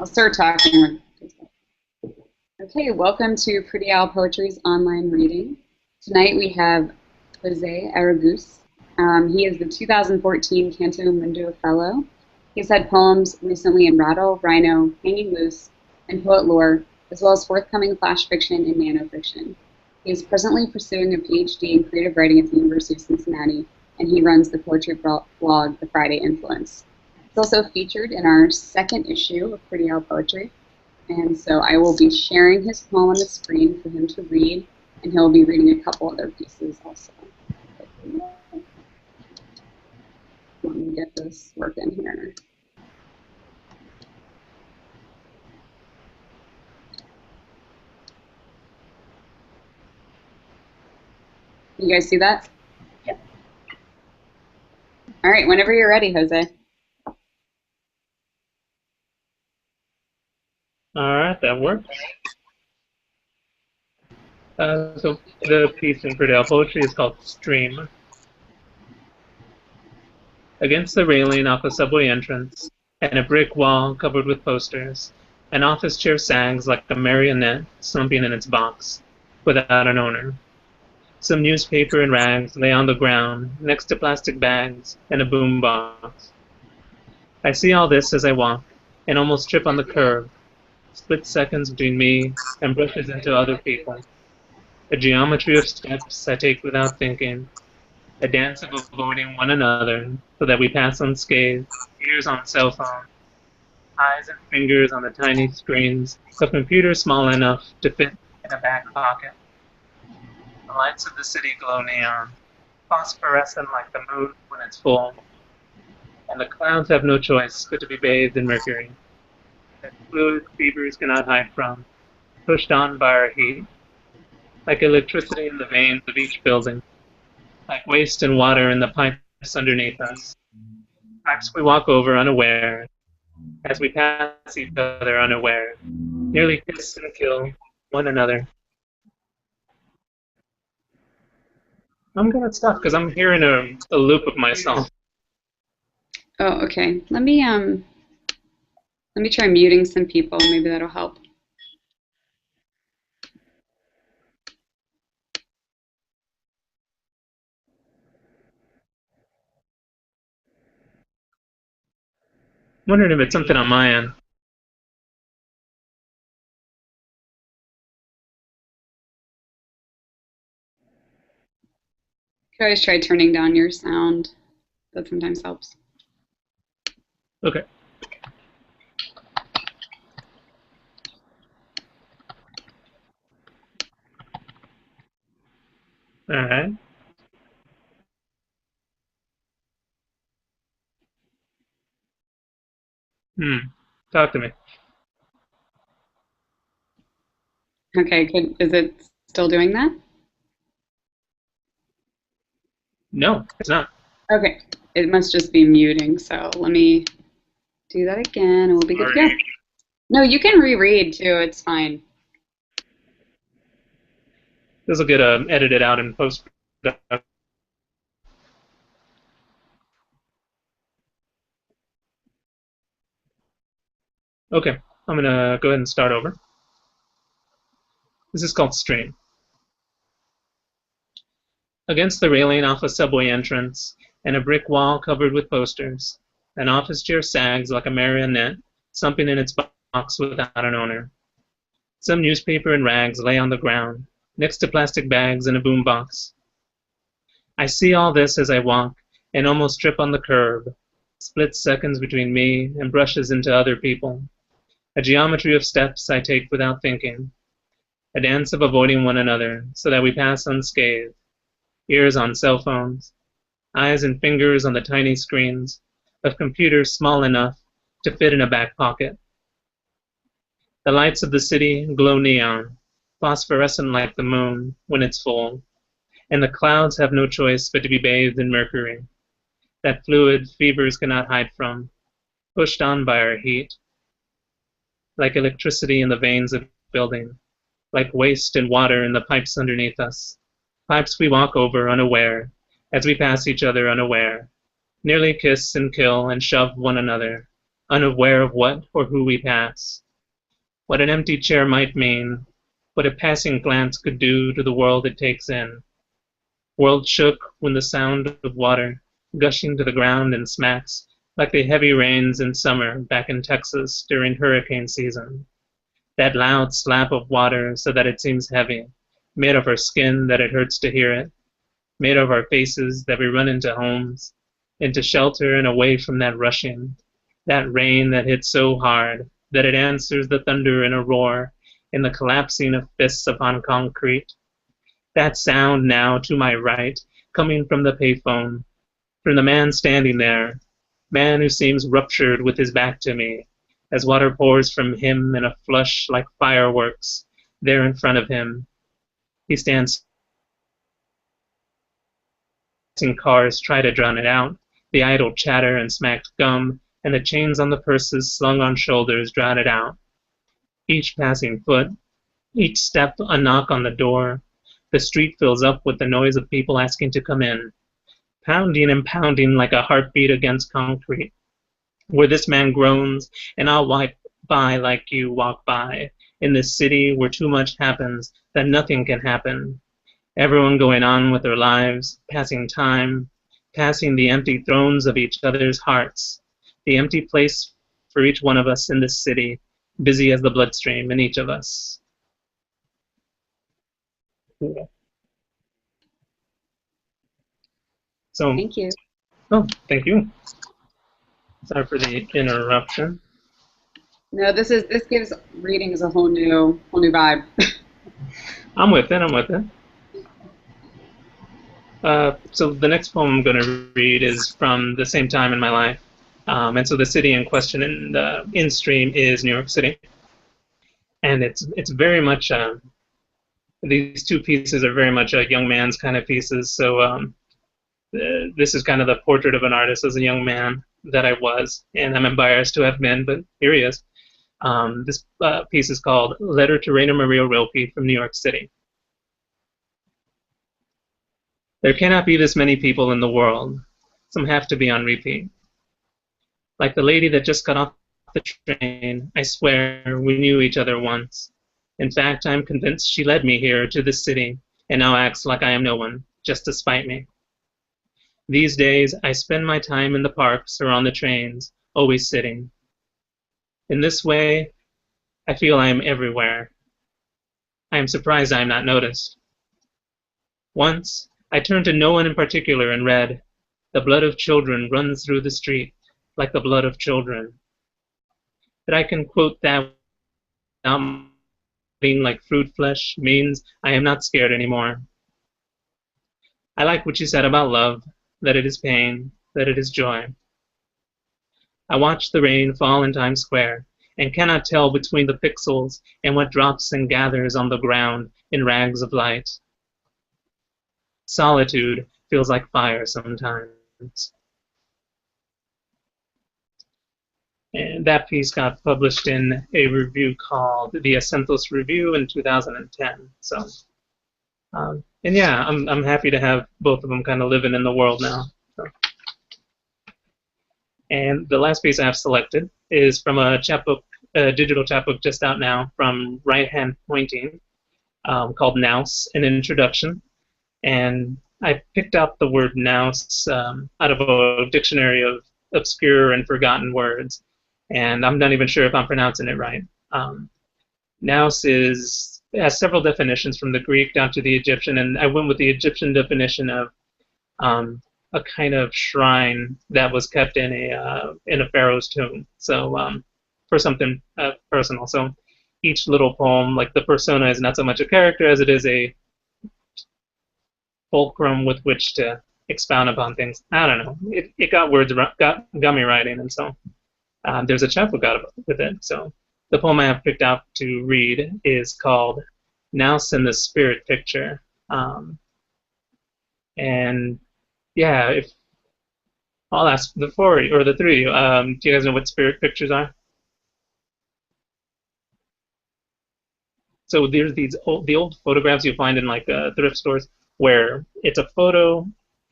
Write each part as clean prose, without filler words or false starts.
I'll start talking. Okay, welcome to Pretty Owl Poetry's online reading. Tonight we have Jose Araguz. He is the 2014 Canto Mundo Fellow. He's had poems recently in Rattle, RHINO, Hanging Loose, and Poet Lore, as well as forthcoming flash fiction and NANO Fiction. He is presently pursuing a PhD in creative writing at the University of Cincinnati, and he runs the poetry blog, The Friday Influence. It's also featured in our second issue of Pretty Owl Poetry, and so I will be sharing his poem on the screen for him to read, and he'll be reading a couple other pieces also. Let me get this working here. You guys see that? Yep. All right, whenever you're ready, Jose. All right, that works. So the piece in Pretty Owl Poetry is called Stream. Against the railing off a subway entrance and a brick wall covered with posters, an office chair sags like a marionette slumping in its box, without an owner. Some newspaper and rags lay on the ground next to plastic bags and a boom box. I see all this as I walk and almost trip on the curb, split seconds between me and brushes into other people. A geometry of steps I take without thinking, a dance of avoiding one another so that we pass unscathed, ears on cell phones, eyes and fingers on the tiny screens of computers small enough to fit in a back pocket. The lights of the city glow neon, phosphorescent like the moon when it's full, and the clouds have no choice but to be bathed in mercury, that fluid fevers cannot hide from, pushed on by our heat, like electricity in the veins of each building, like waste and water in the pipes underneath us, pipes we walk over unaware, as we pass each other unaware, nearly kiss and kill one another. I'm gonna stop because I'm hearing a loop of myself. Oh, okay. Let me try muting some people. Maybe that'll help. I'm wondering if it's something on my end. You could always try turning down your sound. That sometimes helps. Okay. All right. Talk to me. Okay, good. Is it still doing that? No, it's not. Okay, it must just be muting. So let me do that again, and we'll be good to go. No, you can reread too. It's fine. This will get edited out in post. Okay, I'm gonna go ahead and start over. This is called Stream. Against the railing off a subway entrance and a brick wall covered with posters, an office chair sags like a marionette, slumping in its box without an owner. Some newspaper and rags lay on the ground, next to plastic bags and a boom box. I see all this as I walk and almost trip on the curb, split seconds between me and brushes into other people. A geometry of steps I take without thinking, a dance of avoiding one another so that we pass unscathed, ears on cell phones, eyes and fingers on the tiny screens of computers small enough to fit in a back pocket. The lights of the city glow neon, phosphorescent like the moon when it's full, and the clouds have no choice but to be bathed in mercury, that fluid fevers cannot hide from, pushed on by our heat, like electricity in the veins of building, like waste and water in the pipes underneath us, pipes we walk over unaware, as we pass each other unaware, nearly kiss and kill and shove one another, unaware of what or who we pass. What an empty chair might mean, what a passing glance could do to the world it takes in. World shook when the sound of water gushing to the ground in smacks, like the heavy rains in summer back in Texas during hurricane season. That loud slap of water so that it seems heavy, made of our skin that it hurts to hear it, made of our faces that we run into homes, into shelter and away from that rushing, that rain that hits so hard that it answers the thunder in a roar, in the collapsing of fists upon concrete. That sound now to my right, coming from the payphone, from the man standing there, man who seems ruptured with his back to me, as water pours from him in a flush like fireworks, there in front of him. He stands, cars try to drown it out, the idle chatter and smacked gum, and the chains on the purses slung on shoulders drown it out. Each passing foot, each step a knock on the door, the street fills up with the noise of people asking to come in, pounding and pounding like a heartbeat against concrete. Where this man groans, and I'll walk by like you walk by, in this city where too much happens that nothing can happen. Everyone going on with their lives, passing time, passing the empty thrones of each other's hearts, the empty place for each one of us in this city, busy as the bloodstream in each of us. So, Thank you. oh, thank you. Sorry for the interruption. No, this gives readings a whole new vibe. I'm with it. So the next poem I'm going to read is from the same time in my life. And so the city in question in the in-stream is New York City. And it's very much, these two pieces are very much young man's kind of pieces. So this is kind of the portrait of an artist as a young man that I was. And I'm embarrassed to have been, but here he is. This piece is called Letter to Rainer Maria Rilke from New York City. There cannot be this many people in the world. Some have to be on repeat. Like the lady that just got off the train, I swear we knew each other once. In fact, I'm convinced she led me here to this city and now acts like I am no one, just to spite me. These days, I spend my time in the parks or on the trains, always sitting. In this way, I feel I am everywhere. I am surprised I am not noticed. Once, I turned to no one in particular and read, "The blood of children runs through the street, like the blood of children." That I can quote that without being like fruit flesh means I am not scared anymore. I like what you said about love, that it is pain, that it is joy. I watch the rain fall in Times Square and cannot tell between the pixels and what drops and gathers on the ground in rags of light. Solitude feels like fire sometimes. And that piece got published in a review called the Acentos Review in 2010. So, and yeah, I'm happy to have both of them kind of living in the world now. So. And the last piece I have selected is from a chapbook, a digital chapbook just out now from Right Hand Pointing, called Nous, an Introduction. And I picked out the word nous out of a dictionary of obscure and forgotten words. And I'm not even sure if I'm pronouncing it right. Nous has several definitions from the Greek down to the Egyptian, and I went with the Egyptian definition of a kind of shrine that was kept in a pharaoh's tomb. So for something personal. So each little poem, like the persona, is not so much a character as it is a fulcrum with which to expound upon things. I don't know. It got me writing, and so there's a chapbook out with it. So the poem I have picked out to read is called Nous in the Spirit Picture. And yeah, if I'll ask the four or the three, do you guys know what spirit pictures are? So there's the old photographs you find in like thrift stores where it's a photo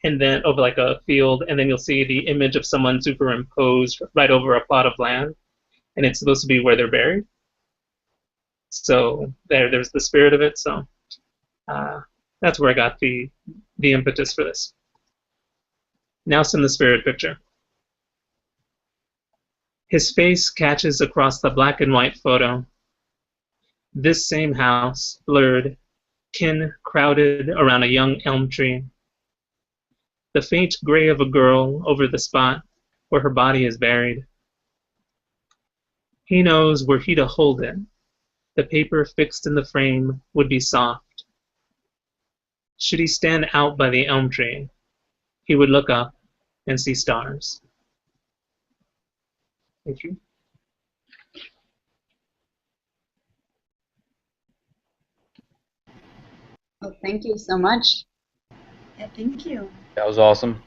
and then over like a field, and then you'll see the image of someone superimposed right over a plot of land, and it's supposed to be where they're buried. So there's the spirit of it. So that's where I got the impetus for this. Now some of the spirit picture. His face catches across the black and white photo. This same house, blurred, kin crowded around a young elm tree. The faint gray of a girl over the spot where her body is buried. He knows were he to hold it, the paper fixed in the frame would be soft. Should he stand out by the elm tree, he would look up and see stars. Thank you. Well, thank you so much. Yeah, thank you. That was awesome.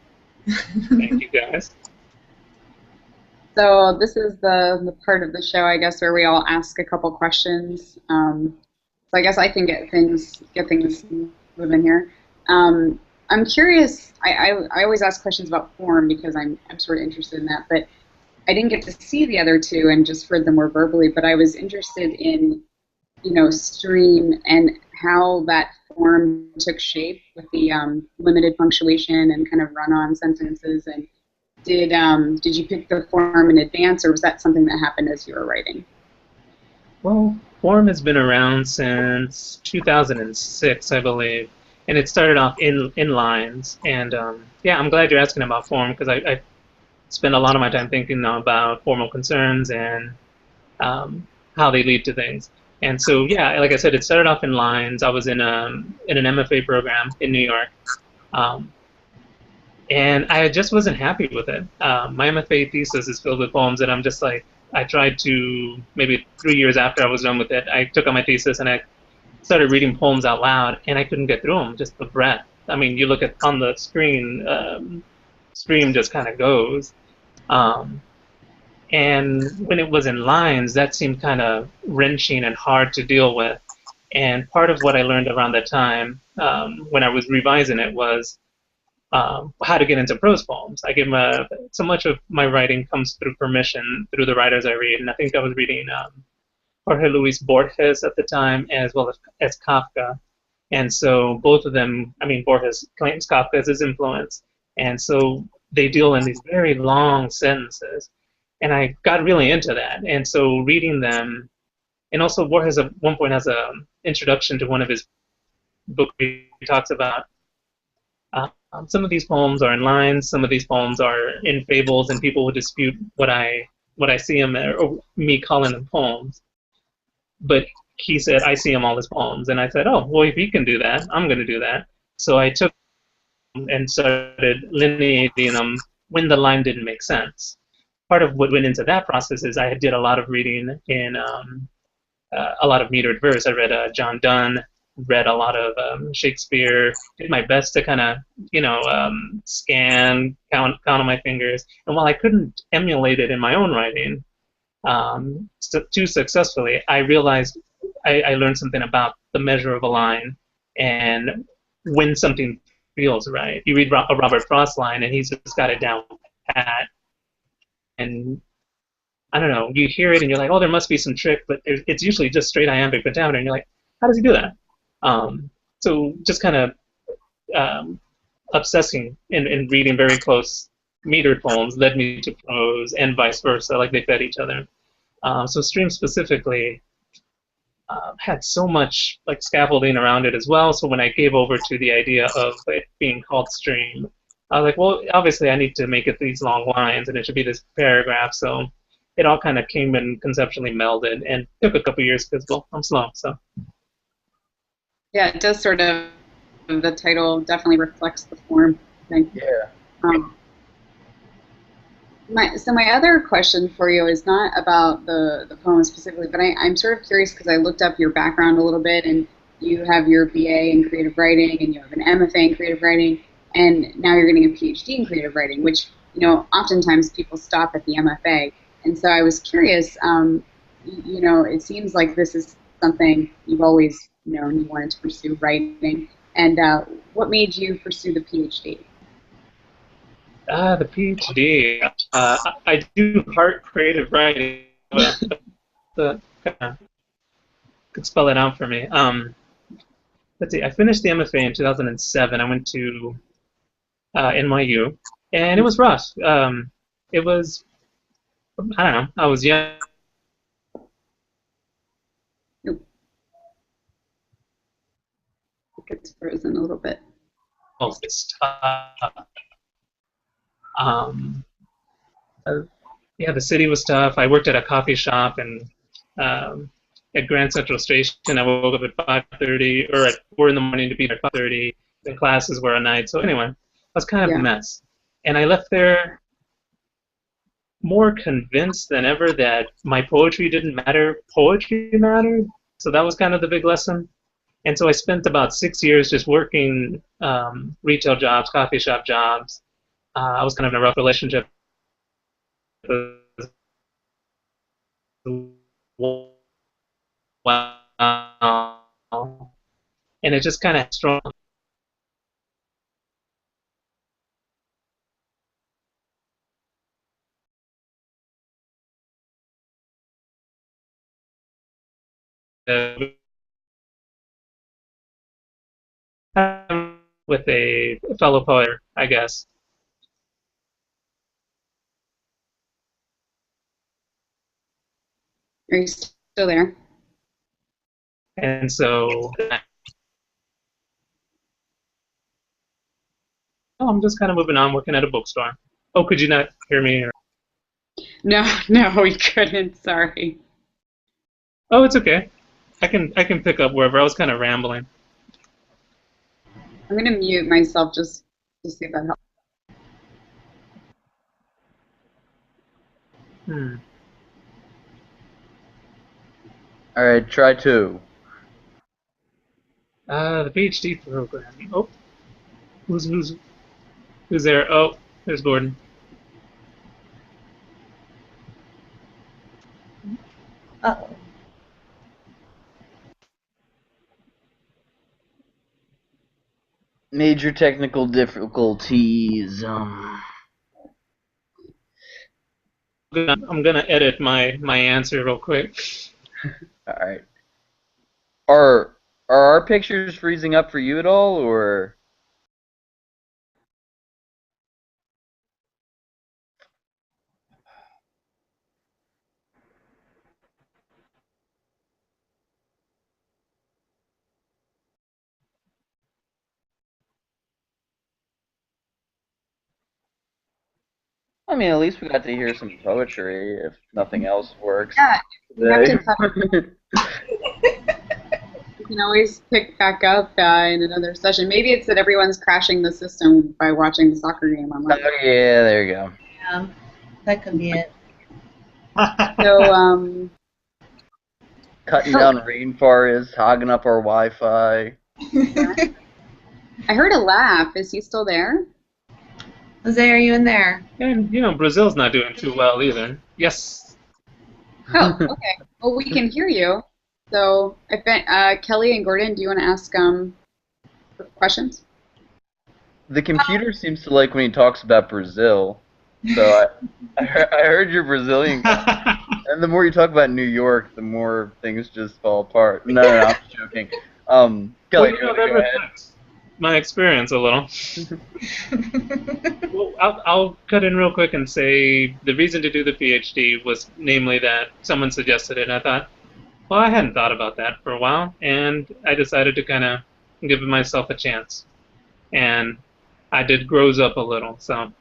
Thank you, guys. So this is the part of the show, I guess, where we all ask a couple questions. So I guess I can get things moving here. I'm curious. I always ask questions about form because I'm sort of interested in that. But I didn't get to see the other two and just heard them more verbally. But I was interested in, stream and how that form took shape with the limited punctuation and kind of run-on sentences. And did you pick the form in advance, or was that something that happened as you were writing? Well, form has been around since 2006, I believe, and it started off in lines. And yeah, I'm glad you're asking about form because I spend a lot of my time thinking about formal concerns and how they lead to things. And so, yeah, like I said, it started off in lines. I was in an MFA program in New York, and I just wasn't happy with it. My MFA thesis is filled with poems, and I'm just like, I tried to, maybe 3 years after I was done with it, I took on my thesis and I started reading poems out loud, and I couldn't get through them, just the breath. I mean, you look at on the screen, stream just kind of goes. And when it was in lines, that seemed kind of wrenching and hard to deal with. And part of what I learned around that time, when I was revising it, was how to get into prose poems. So much of my writing comes through permission, through the writers I read. And I think I was reading Jorge Luis Borges at the time, as well as Kafka. And so both of them, I mean, Borges claims Kafka as his influence. And so they deal in these very long sentences. And I got really into that. And so reading them, and also Borges at one point has an introduction to one of his books. He talks about some of these poems are in lines, some of these poems are in fables, and people would dispute what I see them, or me calling them poems. But he said, I see them all as poems. And I said, oh, well, if he can do that, I'm going to do that. So I took and started lineating them when the line didn't make sense. Part of what went into that process is I did a lot of reading in a lot of metered verse. I read John Donne, read a lot of Shakespeare, did my best to kind of, scan, count on my fingers. And while I couldn't emulate it in my own writing too successfully, I realized I learned something about the measure of a line and when something feels right. You read a Robert Frost line and he's just got it down pat. And I don't know, you hear it and you're like, oh, there must be some trick, but it's usually just straight iambic pentameter, and you're like, how does he do that? So just kind of obsessing and reading very close metered poems led me to prose and vice versa, like they fed each other. So Stream specifically had so much like scaffolding around it as well, so when I gave over to the idea of it being called Stream, I was like, well, obviously I need to make it these long lines, and it should be this paragraph, so it all kind of came and conceptually melded, and took a couple years because, well, I'm slow, so. Yeah, it does sort of, the title definitely reflects the form, I think. Yeah. My other question for you is not about the poem specifically, but I'm sort of curious because I looked up your background a little bit, and you have your BA in creative writing, and you have an MFA in creative writing, and now you're getting a PhD in creative writing, which, oftentimes people stop at the MFA. And so I was curious, it seems like this is something you've always known you wanted to pursue, writing. And what made you pursue the PhD? The PhD. I do heart creative writing. But could spell it out for me. Let's see. I finished the MFA in 2007. I went to NYU, and it was rough. It was, I don't know. I was young. Nope, it gets frozen a little bit. It's tough. Um, yeah, the city was tough. I worked at a coffee shop and at Grand Central Station. I woke up at 5:30 or at 4 in the morning to be there at 5:30. The classes were at night. So anyway, I was kind of Yeah. a mess. And I left there more convinced than ever that my poetry didn't matter. Poetry mattered. So that was kind of the big lesson. And so I spent about 6 years just working retail jobs, coffee shop jobs. I was kind of in a rough relationship as well. And it just kind of strong. With a fellow poet, I guess. Are you still there? And so I'm just kind of moving on, working at a bookstore. Oh, could you not hear me? Or... No, no, we couldn't. Sorry. Oh, it's okay. I can pick up wherever. I was kind of rambling. I'm gonna mute myself just to see if that helps. Hmm. All right, try two. The PhD program. Oh, who's there? Oh, there's Gordon. Uh-oh. Major technical difficulties. I'm gonna edit my answer real quick. All right. Are our pictures freezing up for you at all, or? I mean, at least we got to hear some poetry, if nothing else works. Yeah, you have to talk. Today. You can always pick back up in another session. Maybe it's that everyone's crashing the system by watching the soccer game online. Oh yeah, there you go. Yeah, that could be it. So, Cutting down rainforests, hogging up our Wi-Fi. I heard a laugh. Is he still there? Jose, are you in there? And Brazil's not doing too well either. Yes. Oh, okay. Well, we can hear you. So, Kelly and Gordon, do you want to ask questions? The computer seems to like when he talks about Brazil. So I heard you're Brazilian. And the more you talk about New York, the more things just fall apart. No, I'm just joking. Kelly, Well, you want that to go ahead? reflects my experience a little. Well, I'll cut in real quick and say the reason to do the PhD was namely that someone suggested it, and I thought, well, I hadn't thought about that for a while, and I decided to kind of give myself a chance. And I did grows up a little, so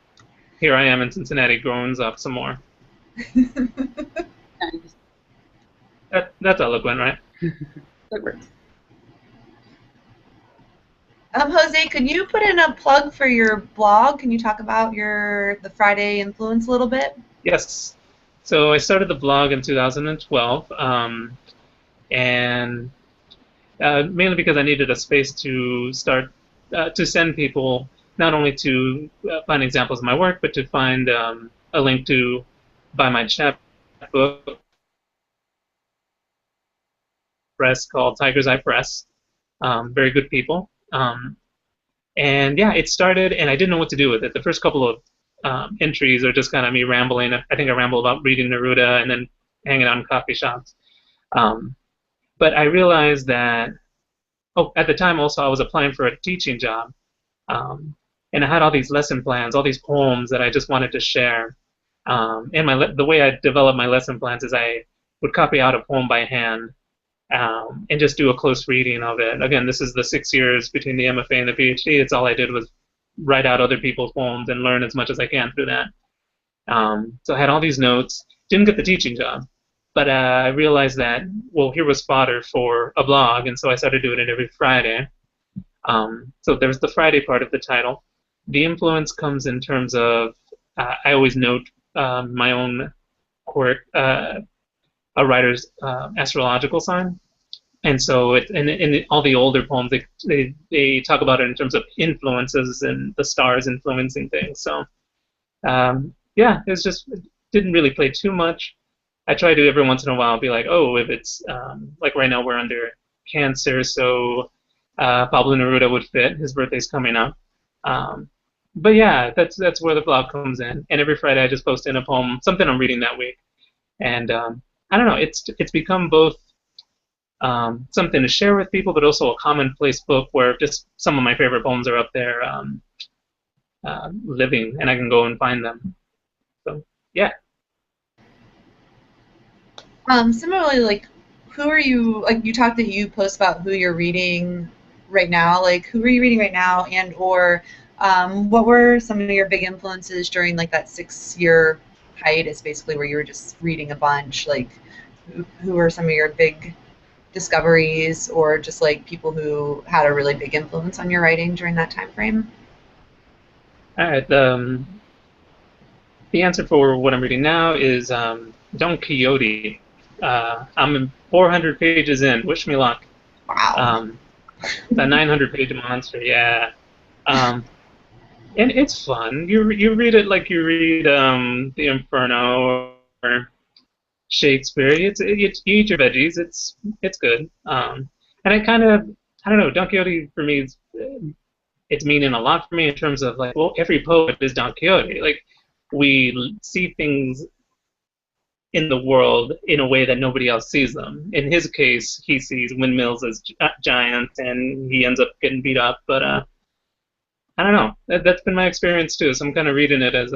here I am in Cincinnati, growing up some more. Nice. That's eloquent, right? That works. Jose, could you put in a plug for your blog? Can you talk about the Friday Influence a little bit? Yes. So I started the blog in 2012, and mainly because I needed a space to start to send people not only to find examples of my work, but to find a link to buy my chapbook press called Tiger's Eye Press. Very good people. And yeah, it started, and I didn't know what to do with it. The first couple entries are just kind of me rambling. I think I ramble about reading Neruda and then hanging out in coffee shops. But I realized that, at the time also I was applying for a teaching job. And I had all these lesson plans, all these poems that I just wanted to share. And the way I developed my lesson plans is I would copy out a poem by hand and just do a close reading of it. Again, this is the 6 years between the MFA and the PhD. It's all I did was write out other people's poems and learn as much as I can through that. So I had all these notes. Didn't get the teaching job, but I realized that, well, here was fodder for a blog, and so I started doing it every Friday. So there's the Friday part of the title. The influence comes in terms of, I always note my own quirk, a writer's astrological sign. And so in all the older poems, they talk about it in terms of influences and the stars influencing things. So yeah, it didn't really play too much. I try to every once in a while be like, oh, if it's like right now we're under Cancer, so Pablo Neruda would fit. His birthday's coming up. But yeah, that's where the blog comes in. And every Friday I just post in a poem, something I'm reading that week. And I don't know, it's become both something to share with people, but also a commonplace book where just some of my favorite poems are up there living, and I can go and find them. So yeah. Similarly, like, who are you, like, you talked that you post about who you're reading right now, like, who are you reading right now, and or what were some of your big influences during, like, that 6-year hiatus, basically, where you were just reading a bunch? Like, who are some of your big discoveries, or just, like, people who had a really big influence on your writing during that time frame? All right, the answer for what I'm reading now is Don Quixote. I'm 400 pages in. Wish me luck. Wow. The 900-page monster, yeah. And it's fun. You read it like you read the Inferno or Shakespeare. You eat your veggies. It's good. And I don't know. Don Quixote for me is it's meaning a lot for me in terms of, like, well, every poet is Don Quixote. Like, we see things in the world in a way that nobody else sees them. In his case, he sees windmills as giants, and he ends up getting beat up. But I don't know. That's been my experience too. So I'm kind of reading it as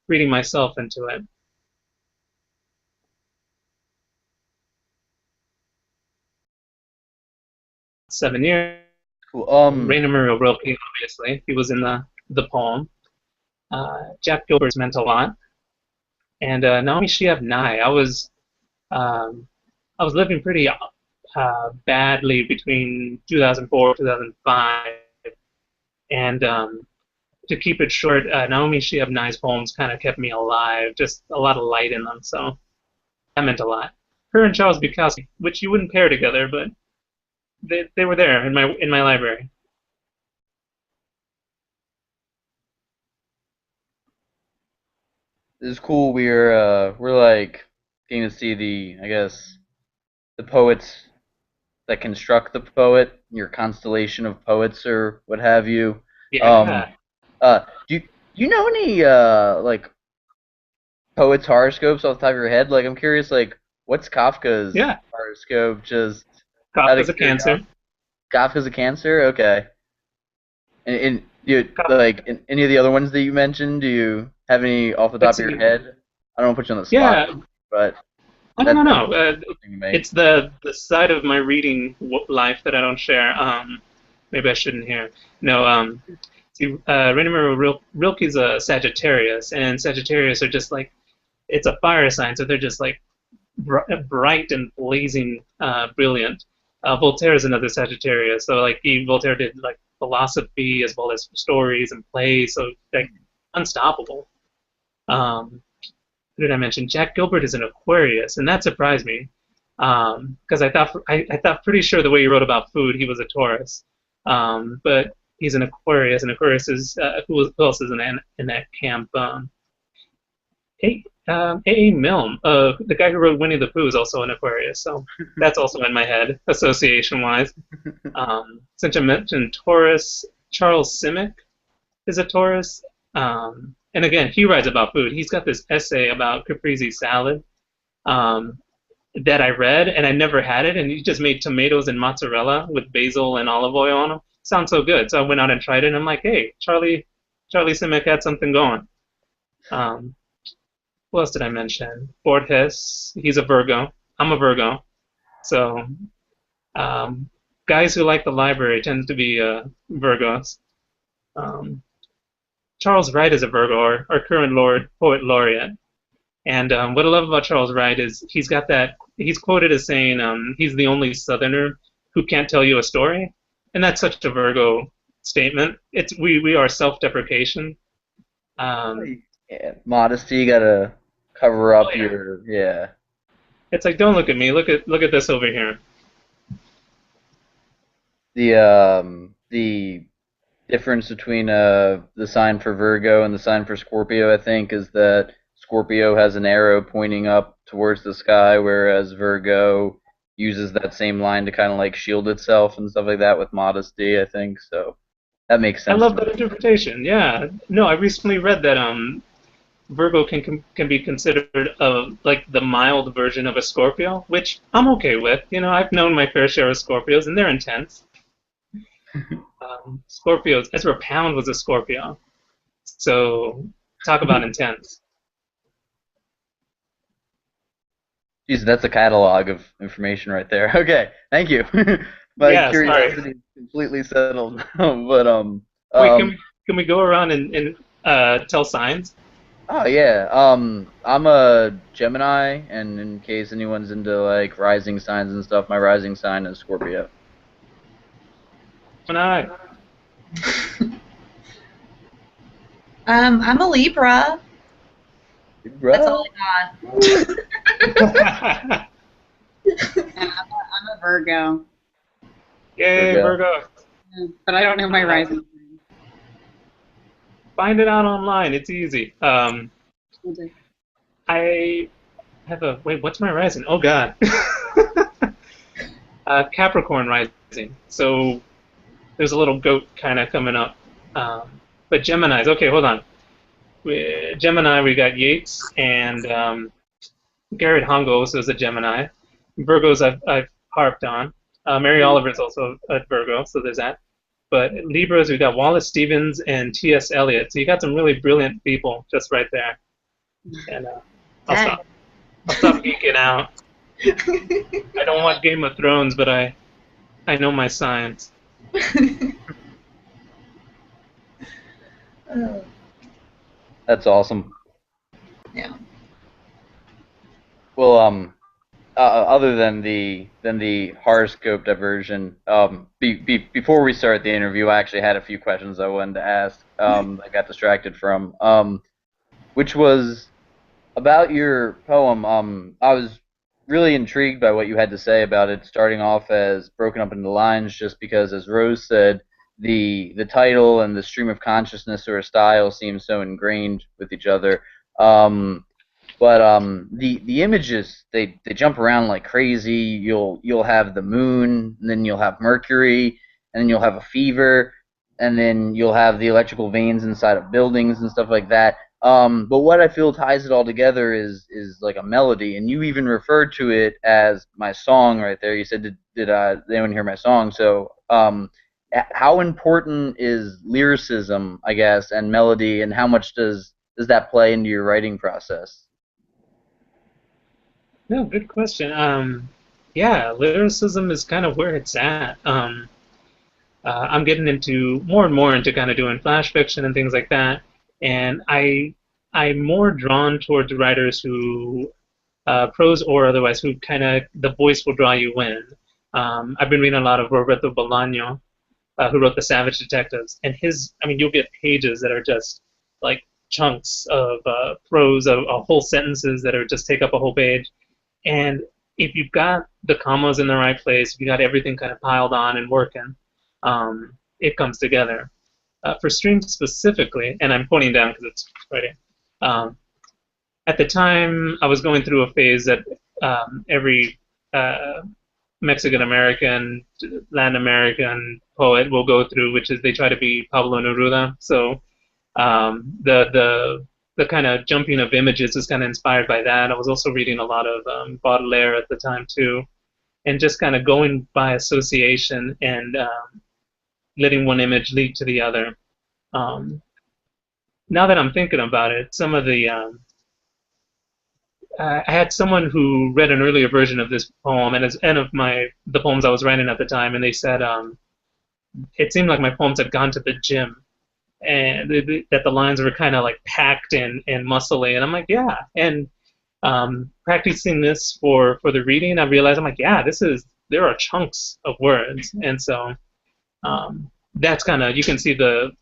reading myself into it. Seven years. Cool. Rainer Rilke, obviously, he was in the poem. Jack Gilbert's meant a lot. And Naomi Shihab Nye, I was living pretty badly between 2004 2005, and to keep it short, Naomi Shihab Nye's poems kind of kept me alive, just a lot of light in them, so that meant a lot. Her and Charles Bukowski, which you wouldn't pair together, but they were there in my library. This is cool. We're like getting to see the poets that construct the poet, your constellation of poets or what have you. Yeah. Do you know any like poets' horoscopes off the top of your head? Like, I'm curious, like, what's Kafka's horoscope? Just Kafka's a Cancer. Kafka's a Cancer? Okay. And in any of the other ones that you mentioned, do you have any off the top of your head? I don't want to put you on the spot, but I don't know. It's the side of my reading life that I don't share. Maybe I shouldn't here. No. See, Rainer Rilke's a Sagittarius, and Sagittarius are just like, it's a fire sign, so they're just like bright and blazing, brilliant. Voltaire is another Sagittarius, so like Voltaire did like philosophy as well as stories and plays, so like unstoppable. Who did I mention? Jack Gilbert is an Aquarius, and that surprised me because I thought pretty sure the way he wrote about food he was a Taurus, but he's an Aquarius, and Aquarius is who else is in that camp? A. Milne, the guy who wrote Winnie the Pooh, is also an Aquarius, so that's also in my head, association-wise. Since I mentioned Taurus, Charles Simic is a Taurus, and and again, he writes about food. He's got this essay about caprese salad that I read, and I never had it, and he just made tomatoes and mozzarella with basil and olive oil on them. Sounds so good. So I went out and tried it, and I'm like, hey, Charlie Simic had something going. Who else did I mention? Borges, he's a Virgo. I'm a Virgo. So guys who like the library tend to be Virgos. Charles Wright is a Virgo, our current poet laureate. And what I love about Charles Wright is he's quoted as saying he's the only Southerner who can't tell you a story. And that's such a Virgo statement. We are self-deprecation. Yeah, modesty, you gotta cover up yeah. It's like, don't look at me. Look at this over here. The difference between the sign for Virgo and the sign for Scorpio, I think, is that Scorpio has an arrow pointing up towards the sky, whereas Virgo uses that same line to kind of like shield itself and stuff like that with modesty, I think. So that makes sense. I love that interpretation. Yeah. No, I recently read that Virgo can be considered like the mild version of a Scorpio, which I'm okay with. You know, I've known my fair share of Scorpios, and they're intense. Scorpios. Ezra Pound was a Scorpio, so talk about intense. Jeez, that's a catalog of information right there. Okay, thank you. My curiosity is completely settled now. But wait, can we go around and tell signs? Oh yeah. I'm a Gemini, and in case anyone's into like rising signs and stuff, my rising sign is Scorpio. Gemini. I'm a Libra. That's all I got. And I'm a Virgo. Yay, Virgo. But I don't know my rising sign. Find it out online. It's easy. I have a... Wait, what's my rising? Oh, God. Capricorn rising. So there's a little goat kind of coming up. But Geminis. Okay, hold on. Gemini, we got Yates and Garrett Hongo also is a Gemini. Virgos I've harped on. Mary Oliver's also a Virgo, so there's that. But Libras, we got Wallace Stevens and T.S. Eliot. So you got some really brilliant people just right there. And I'll stop geeking out. I don't watch Game of Thrones, but I know my signs. That's awesome. Yeah. Well, other than the horoscope diversion, before we start the interview, I actually had a few questions I wanted to ask. I got distracted from, which was about your poem. I was really intrigued by what you had to say about it, starting off as broken up into lines, just because, as Rose said, the title and the stream of consciousness or style seem so ingrained with each other. But the images they jump around like crazy. You'll have the moon, and then you'll have Mercury, and then you'll have a fever, and then you'll have the electrical veins inside of buildings and stuff like that. But what I feel ties it all together is like a melody, and you even referred to it as my song right there. You said, did anyone hear my song? So how important is lyricism, I guess, and melody, and how much does that play into your writing process? No, good question. Yeah, lyricism is kind of where it's at. I'm getting into more and more into kind of doing flash fiction and things like that, and I'm more drawn towards writers who, prose or otherwise, who kind of the voice will draw you in. I've been reading a lot of Roberto Bolaño, who wrote The Savage Detectives, and you'll get pages that are just like chunks of prose, of whole sentences that are just take up a whole page. And if you've got the commas in the right place, if you got everything kind of piled on and working, it comes together. For streams specifically, and I'm pointing down because it's right here. At the time, I was going through a phase that every Mexican American, Latin American poet will go through, which is they try to be Pablo Neruda. So The kind of jumping of images is kind of inspired by that. I was also reading a lot of Baudelaire at the time too, and just kind of going by association and letting one image lead to the other. Now that I'm thinking about it, some of the I had someone who read an earlier version of this poem and as and of the poems I was writing at the time, and they said it seemed like my poems had gone to the gym, and that the lines were kind of like packed and muscly, and I'm like, yeah. And practicing this for the reading, I realized I'm like, yeah, there are chunks of words, and so that's kind of, you can see the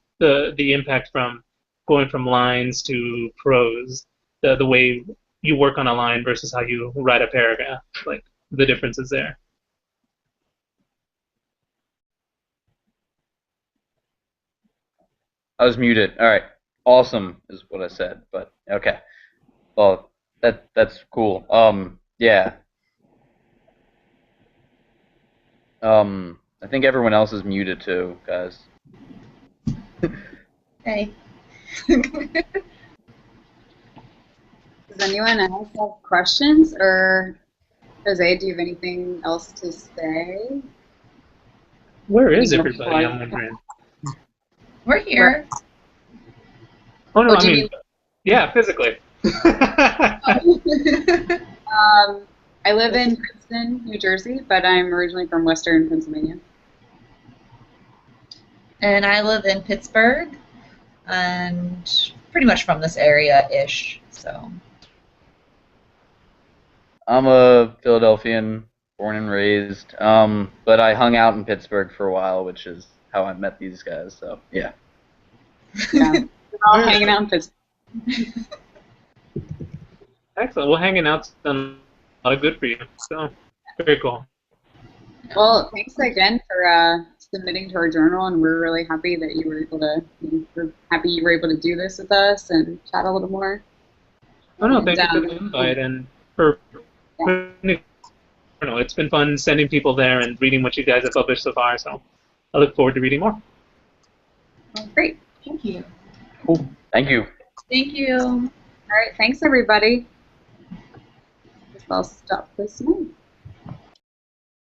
impact from going from lines to prose, the way you work on a line versus how you write a paragraph, like the difference is there. I was muted. All right. Awesome is what I said, but okay. Well, that's cool. Yeah. I think everyone else is muted too, guys. Hey. Does anyone else have questions, or Jose, do you have anything else to say? Where is everybody? I'm wondering. We're here. Oh no, Oh, I mean, yeah, physically. I live in Princeton, New Jersey, but I'm originally from Western Pennsylvania. And I live in Pittsburgh, and pretty much from this area-ish, so. I'm a Philadelphian, born and raised, but I hung out in Pittsburgh for a while, which is how I met these guys, so yeah. Yeah, we're all hanging out in Pittsburgh. Excellent. Well, hanging out's done a lot of good for you, so very cool. Well, thanks again for submitting to our journal, and we're really happy that you were able to do this with us and chat a little more. Oh no, thank you for the invite and for it's been fun sending people there and reading what you guys have published so far. So I look forward to reading more. Well, great. Thank you. Cool. Thank you. Thank you. All right. Thanks, everybody. I'll stop this now.